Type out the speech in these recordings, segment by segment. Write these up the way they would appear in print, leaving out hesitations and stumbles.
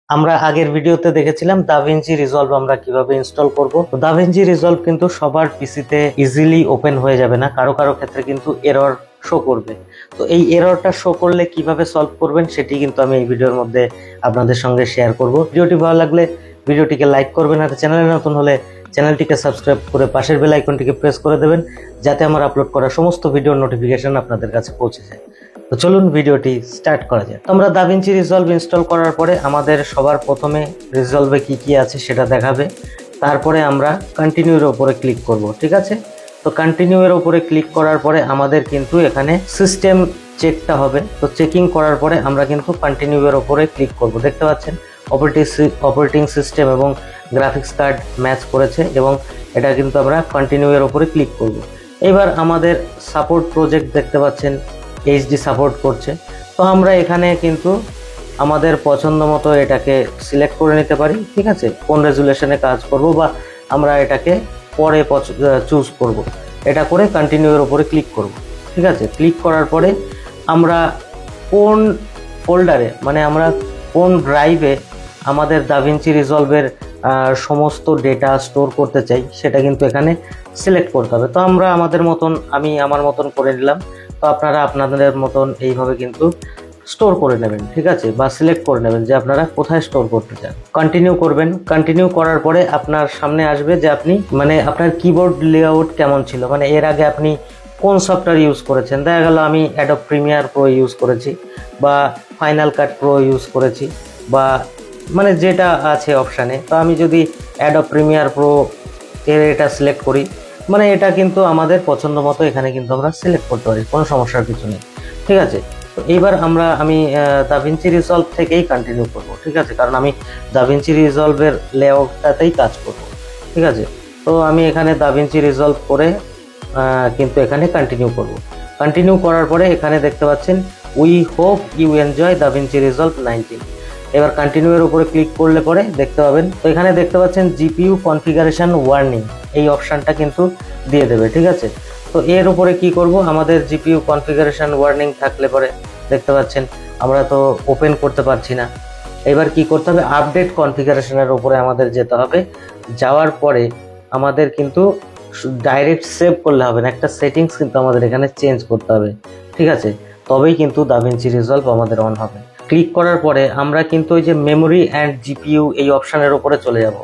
আমরা আগের ভিডিওতে দেখেছিলাম দাভিঞ্চি রিজলভ আমরা কিভাবে ইনস্টল করব। তো দাভিঞ্চি রিজলভ কিন্তু সবার পিসিতে ইজিলি ওপেন হয়ে যাবে না, কারো কারো ক্ষেত্রে কিন্তু এরর শো করবে। তো এই এররটা শো করলে কিভাবে সলভ করবেন সেটি কিন্তু আমি এই ভিডিওর মধ্যে আপনাদের সঙ্গে শেয়ার করব। ভিডিওটি ভালো লাগলে ভিডিওটিকে লাইক করবেন, আর চ্যানেলে নতুন হলে চ্যানেলটিকে সাবস্ক্রাইব করে পাশের বেল আইকনটিকে প্রেস করে দেবেন, যাতে আমার আপলোড করা সমস্ত ভিডিওর নোটিফিকেশন আপনাদের কাছে পৌঁছে যায়। তো চলুন ভিডিওটি স্টার্ট করা যায়। আমরা দাভিঞ্চি রিজলভ ইনস্টল করার পরে আমাদের সবার প্রথমে রিজলভে কি কি আছে সেটা দেখাবে, তারপরে আমরা কন্টিনিউর উপরে ক্লিক করব। ঠিক আছে, তো কন্টিনিউ এর উপরে ক্লিক করার পরে আমাদের কিন্তু এখানে সিস্টেম চেকটা হবে। তো চেকিং করার পরে আমরা কিন্তু কন্টিনিউ এর উপরে ক্লিক করব। দেখতে পাচ্ছেন অপারেটিং সিস্টেম এবং গ্রাফিক্স কার্ড ম্যাচ করেছে এবং এটা কিন্তু আমরা কন্টিনিউ এর উপরে ক্লিক করব। এবার আমাদের সাপোর্ট প্রজেক্ট দেখতে পাচ্ছেন এইচডি সাপোর্ট করছে। তো আমরা এখানে কিন্তু আমাদের পছন্দ মতো এটাকে সিলেক্ট করে নিতে পারি। ঠিক আছে, কোন রেজুলেশনে কাজ করব বা আমরা এটাকে পরে চুজ করব, এটা করে কন্টিনিউ এর উপরে ক্লিক করব। ঠিক আছে, ক্লিক করার পরে আমরা কোন ফোল্ডারে মানে আমরা কোন ড্রাইভে আমাদের দাভিঞ্চি রিজলভের সমস্ত ডেটা স্টোর করতে চাই সেটা কিন্তু এখানে সিলেক্ট করতে হবে। তো আমরা আমি আমার মতন করে নিলাম। তো আপনারা আপনাদের মতন এইভাবে কিন্তু স্টোর করে নেবেন। ঠিক আছে, বা সিলেক্ট করে নেবেন যে আপনারা কোথায় স্টোর করতে চান। কন্টিনিউ করবেন। কন্টিনিউ করার পরে আপনার সামনে আসবে যে আপনি আপনার কিবোর্ড লেআউট কেমন ছিল, মানে এর আগে আপনি কোন সফটওয়্যার ইউজ করেছেন। দেখা গেল আমি অ্যাডোব প্রিমিয়ার প্রো ইউজ করেছি বা ফাইনাল কাট প্রো ইউজ করেছি বা মানে যেটা আছে অপশানে। তো আমি যদি অ্যাডোব প্রিমিয়ার প্রো এটা সিলেক্ট করি, মানে এটা কিন্তু আমাদের পছন্দ মতো এখানে কিন্তু আমরা সিলেক্ট করতে পারি, কোনো সমস্যার কিছু নেই। ঠিক আছে, তো এইবার আমি দাভিঞ্চি রিজলভ থেকেই কন্টিনিউ করব। ঠিক আছে, কারণ আমি দাভিঞ্চি রিজলভের লেআউটটাতেই কাজ করব। ঠিক আছে, তো আমি এখানে দাভিঞ্চি রিজলভ করে কিন্তু এখানে কন্টিনিউ করব। কন্টিনিউ করার পরে এখানে দেখতে পাচ্ছেন we hope you enjoy DaVinci Resolve 19। এবার কন্টিনিউ এর উপরে ক্লিক করলে পরে দেখতে পাবেন, তো এখানে দেখতে পাচ্ছেন জিপিইউ কনফিগারেশন ওয়ার্নিং, এই অপশানটা কিন্তু দিয়ে দেবে। ঠিক আছে, তো এর উপরে কি করব, আমাদের জিপিইউ কনফিগারেশন ওয়ার্নিং থাকলে পরে দেখতে পাচ্ছেন আমরা তো ওপেন করতে পারছি না। এবার কি করতে হবে, আপডেট কনফিগারেশনের উপরে আমাদের যেতে হবে। যাওয়ার পরে আমাদের কিন্তু ডাইরেক্ট সেভ করলে হবে না, একটা সেটিংস কিন্তু আমাদের এখানে চেঞ্জ করতে হবে। ঠিক আছে, তবেই কিন্তু দাভিঞ্চি রিজলভ আমাদের অন হবে। ক্লিক করার পরে আমরা কিন্তু ওই যে মেমোরি অ্যান্ড জিপিইউ এই অপশানের উপরে চলে যাব।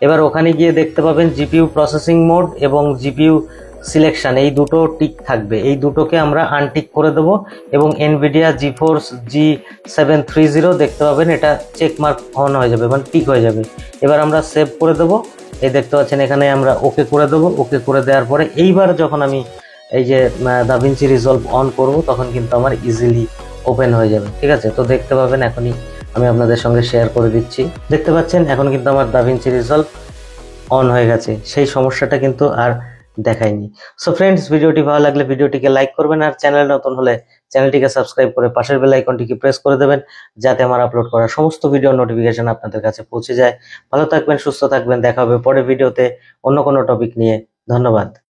এবার ওখানে গিয়ে দেখতে পাবেন জিপিইউ প্রসেসিং মোড এবং জিপিইউ সিলেকশন, এই দুটো টিক থাকবে। এই দুটোকে আমরা আনটিক করে দেবো এবং এনভিডিয়া জিফোর্স G730 দেখতে পাবেন এটা চেক মার্ক অন হয়ে যাবে, মানে টিক হয়ে যাবে। এবার আমরা সেভ করে দেবো। এই দেখতে পাচ্ছেন এখানে আমরা ওকে করে দেবো। ওকে করে দেওয়ার পরে এইবার যখন আমি এই যে দাভিঞ্চি রিজলভ অন করব তখন কিন্তু আমার ইজিলি ওপেন হয়ে যাবে। ঠিক আছে, তো দেখতে পাবেন এখনই আমি আপনাদের সঙ্গে শেয়ার করে দিচ্ছি। দেখতে পাচ্ছেন এখন কিন্তু আমার দাভিঞ্চি রিজলভ অন হয়ে গেছে, সেই সমস্যাটা কিন্তু আর দেখায়নি। সো ফ্রেন্ডস, ভিডিওটি ভালো লাগলে ভিডিওটিকে লাইক করবেন, আর চ্যানেল নতুন হলে চ্যানেলটিকে সাবস্ক্রাইব করে পাশের বেল আইকনটিকে প্রেস করে দেবেন, যাতে আমার আপলোড করা সমস্ত ভিডিওর নোটিফিকেশন আপনাদের কাছে পৌঁছে যায়। ভালো থাকবেন, সুস্থ থাকবেন, দেখা হবে পরের ভিডিওতে অন্য কোনো টপিক নিয়ে। ধন্যবাদ।